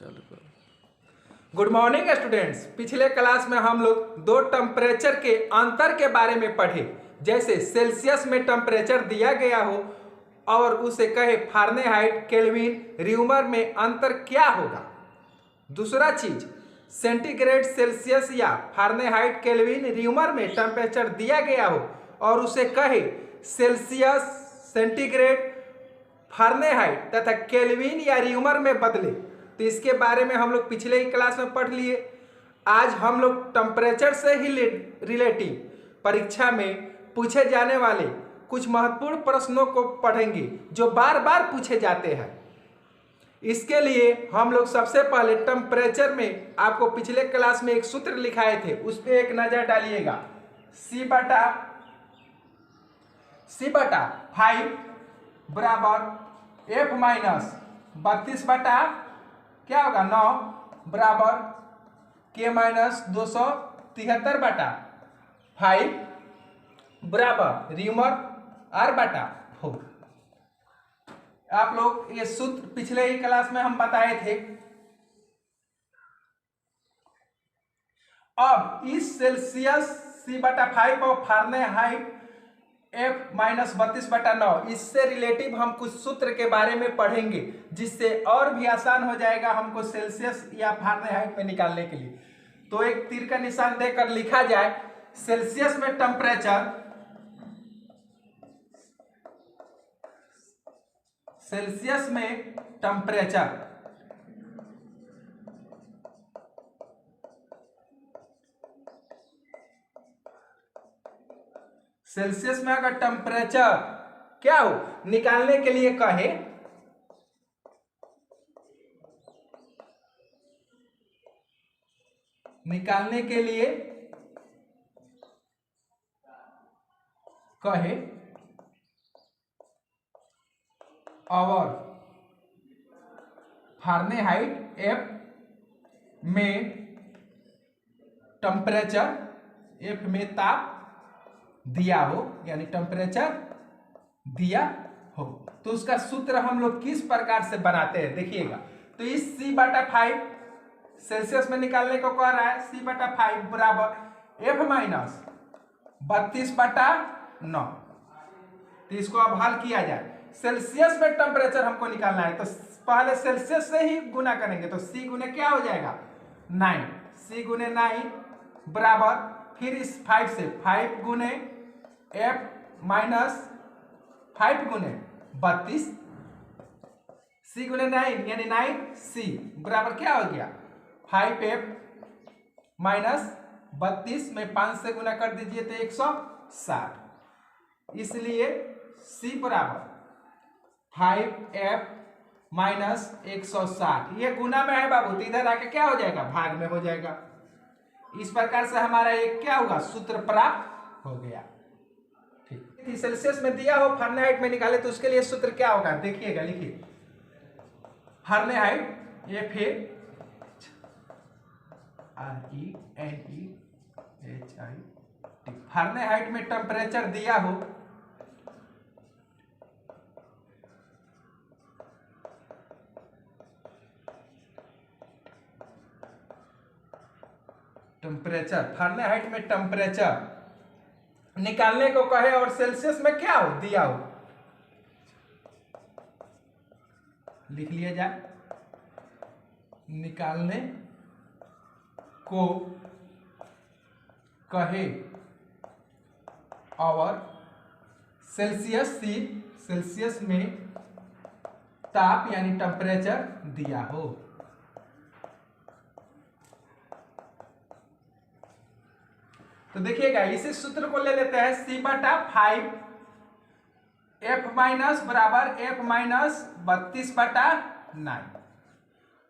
चालू करो। Good morning students. पिछले क्लास में हम लोग दो टेम्परेचर के अंतर के बारे में पढ़े, जैसे सेल्सियस में टेम्परेचर दिया गया हो और उसे कहे फारेनहाइट, केल्विन, र्यूमर में अंतर क्या होगा। दूसरा चीज, सेंटीग्रेड, सेल्सियस या फारेनहाइट, केल्विन, र्यूमर में टेम्परेचर दिया गया हो और उसे कहे सेल्सियस, सेंटीग्रेड, फारेनहाइट तथा केल्विन या र्यूमर में बदले। तो इसके बारे में हम लोग पिछले ही क्लास में पढ़ लिए। आज हम लोग टेम्परेचर से ही रिलेटिव परीक्षा में पूछे जाने वाले कुछ महत्वपूर्ण प्रश्नों को पढ़ेंगे जो बार बार पूछे जाते हैं। इसके लिए हम लोग सबसे पहले टेम्परेचर में आपको पिछले क्लास में एक सूत्र लिखाए थे, उस पर एक नजर डालिएगा। C/5 बराबर F माइनस 32 बटा क्या होगा 9 बराबर K माइनस 273 बटा 5 बराबर र्यूमर R बटा 4। आप लोग ये सूत्र पिछले ही क्लास में हम बताए थे। अब इस सेल्सियस C/5 और फारेनहाइट F माइनस 32 बटा 9, इससे रिलेटिव हम कुछ सूत्र के बारे में पढ़ेंगे, जिससे और भी आसान हो जाएगा हमको सेल्सियस या फारेनहाइट में निकालने के लिए। तो एक तीर का निशान देकर लिखा जाए, सेल्सियस में टेम्परेचर, सेल्सियस में टेम्परेचर सेल्सियस में अगर टेम्परेचर क्या हो निकालने के लिए कहे, निकालने के लिए कहे और फारेनहाइट F में टेम्परेचर, F में ताप दिया हो, यानी टेम्परेचर दिया हो, तो उसका सूत्र हम लोग किस प्रकार से बनाते हैं देखिएगा। तो इस C/5 सेल्सियस में निकालने को कह रहा है, C/5 बराबर F माइनस 32 बटा 9। तो इसको अब हल किया जाए। सेल्सियस में टेम्परेचर हमको निकालना है, तो पहले सेल्सियस से ही गुना करेंगे, तो C गुने क्या हो जाएगा 9, C गुने 9 बराबर फिर इस 5 से 5 गुने F माइनस 5 गुने 32, C गुने 9 यानी 9C बराबर क्या हो गया 5F माइनस 32 में 5 से गुना कर दीजिए तो 160। इसलिए C बराबर 5F माइनस 160। ये गुना में है बाबू, तो इधर आके क्या हो जाएगा भाग में हो जाएगा। इस प्रकार से हमारा एक क्या होगा सूत्र प्राप्त हो गया। ठीक, सेल्सियस में दिया हो फारेनहाइट में निकाले तो उसके लिए सूत्र क्या होगा देखिएगा, लिखिए। फारेनहाइट FARENHIT, फारेनहाइट में टेम्परेचर दिया हो, टेम्परेचर फारेनहाइट में टेम्परेचर निकालने को कहे और सेल्सियस में क्या हो दिया हो, लिख लिया जाए। निकालने को कहे और सेल्सियस में ताप यानी टेम्परेचर दिया हो। तो देखिएगा इसी सूत्र को ले लेते हैं, C/5 F माइनस बराबर F माइनस 32 बटा 9।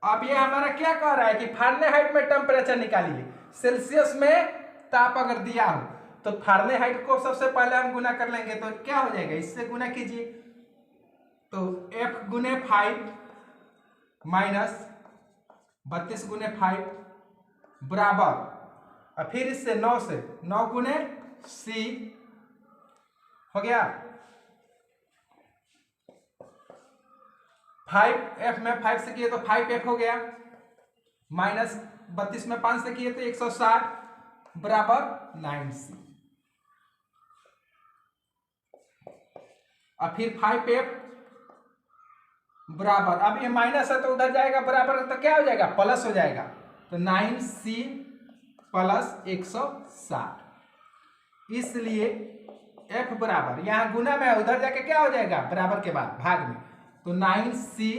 अब ये हमारा क्या कह रहा है कि फारेनहाइट में टेम्परेचर निकालिए। सेल्सियस में ताप अगर दिया हो तो फारेनहाइट को सबसे पहले हम गुना कर लेंगे, तो क्या हो जाएगा इससे गुना कीजिए, तो F गुने 5 माइनस 32 गुने 5 बराबर, और फिर इससे 9 से 9 गुने C हो गया 5F में 5 से किए तो 5F हो गया। -32 में 5 से किए तो 160 बराबर 9c। और फिर 5f बराबर, अब ये माइनस है तो उधर जाएगा, बराबर तो क्या हो जाएगा, प्लस हो जाएगा, तो 9c प्लस 160। इसलिए f बराबर, यहां गुना में उधर जाके क्या हो जाएगा, बराबर के बाद भाग में, तो 9c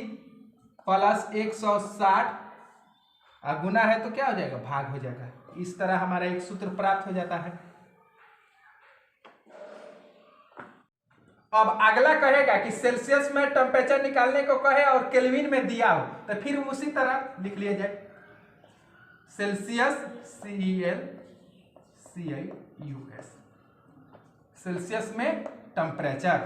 प्लस 160 और गुना है तो क्या हो जाएगा, भाग हो जाएगा। इस तरह हमारा एक सूत्र प्राप्त हो जाता है। अब अगला कहेगा कि सेल्सियस में टेम्परेचर निकालने को कहे और केल्विन में दिया हो, तो फिर उसी तरह लिख लिया जाए, सेल्सियस CELCIUS, सेल्सियस में टेम्परेचर,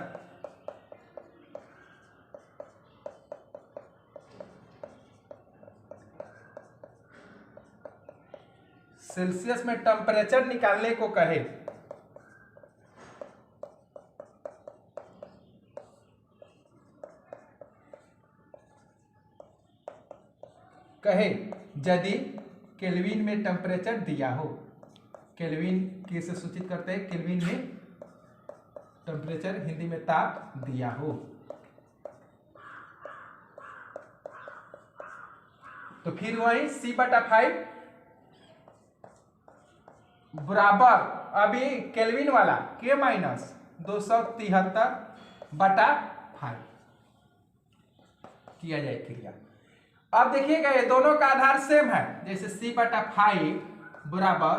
सेल्सियस में टेम्परेचर निकालने को कहे यदि केल्विन में टेम्परेचर दिया हो। केल्विन किसे सूचित करते हैं, केल्विन में टेम्परेचर, हिंदी में ताप दिया हो। तो फिर वही C/5 बराबर, अभी केल्विन वाला K माइनस 273/5 किया जाए क्रिया। अब देखिएगा ये दोनों का आधार सेम है, जैसे C/5 बराबर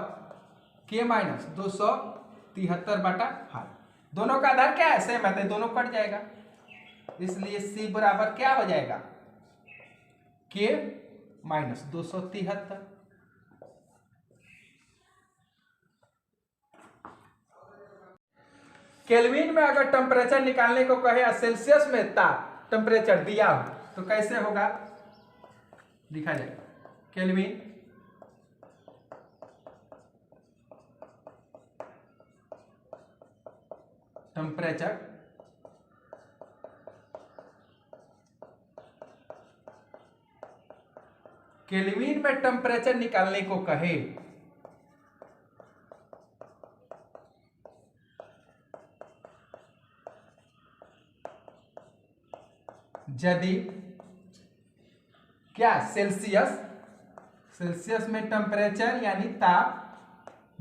K माइनस 273/5, दोनों का आधार क्या है, सेम है, तो दोनों कट जाएगा, इसलिए C बराबर क्या हो जाएगा, K माइनस 273। केल्विन में अगर टेम्परेचर निकालने को कहे या सेल्सियस में ताप टेम्परेचर दिया हो तो कैसे होगा, लिखा जाए, केल्विन टेम्परेचर केल्विन में टेम्परेचर निकालने को कहे यदि क्या, सेल्सियस में टेम्परेचर यानी ताप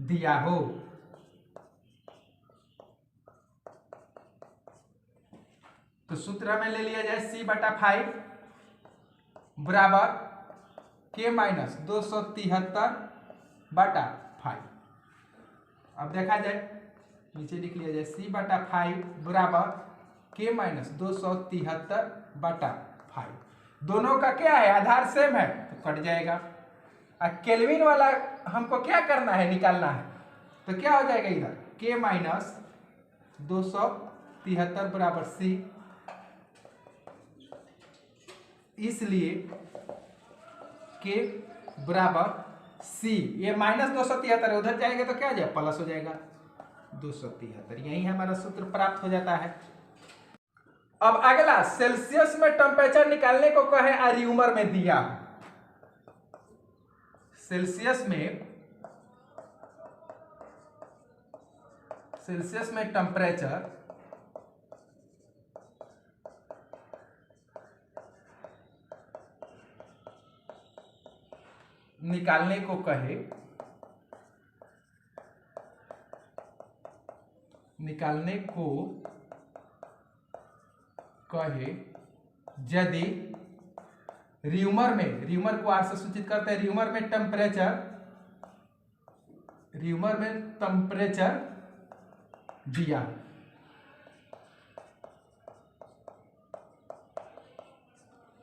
दिया हो, तो सूत्र में ले लिया जाए C/5 बराबर K माइनस 273/5। अब देखा जाए, नीचे लिख लिया जाए C/5 बराबर K माइनस 273/5। दोनों का क्या है, आधार सेम है, तो कट जाएगा। और केल्विन वाला हमको क्या करना है, निकालना है, तो क्या हो जाएगा इधर, K माइनस 273 बराबर C, इसलिए K बराबर C, ये माइनस 273 उधर जाएगा तो क्या हो जाएगा, प्लस हो जाएगा 273। यही हमारा सूत्र प्राप्त हो जाता है। अब अगला, सेल्सियस में टेम्परेचर निकालने को कहे और र्यूमर में दिया, सेल्सियस में टेम्परेचर निकालने को कहे, यदि र्यूमर में, र्यूमर को R से सूचित करते हैं, र्यूमर में टेम्परेचर दिया,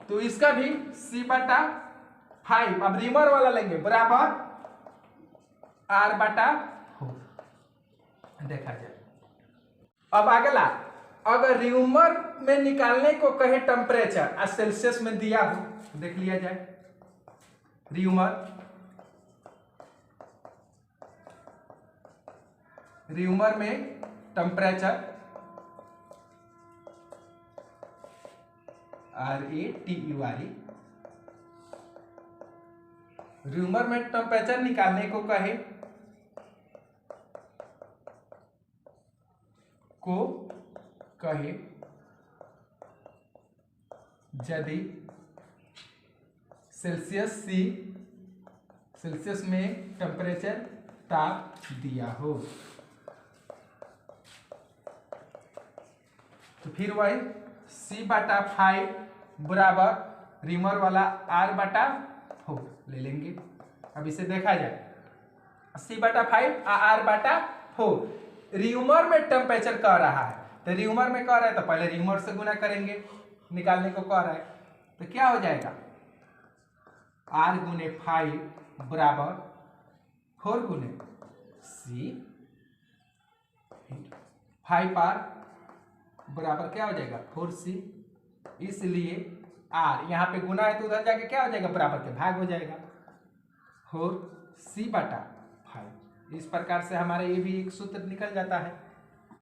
तो इसका भी C/5, अब र्यूमर वाला लेंगे, बराबर R/4 देखा जाए। अब अगला, अगर र्यूमर में निकालने को कहे टेम्परेचर और सेल्सियस में दिया हो, देख लिया जाए, र्यूमर में टेम्परेचर RATURE र्यूमर में टेम्परेचर निकालने को कहे यदि सेल्सियस में टेम्परेचर ताप दिया हो, तो फिर वही C/5 बराबर र्यूमर वाला R/4 ले लेंगे। अब इसे देखा जाए, C/5 R/4 र्यूमर में टेम्परेचर कह रहा है, तो र्यूमर में कह रहा है तो पहले र्यूमर से गुना करेंगे, निकालने को कह रहा है तो क्या हो जाएगा R गुने 5 बराबर 4 गुने C, 5 R बराबर क्या हो जाएगा 4C, इसलिए R यहाँ पे गुना है तो उधर जाके क्या हो जाएगा बराबर के भाग हो जाएगा 4C/5। इस प्रकार से हमारा ये भी एक सूत्र निकल जाता है।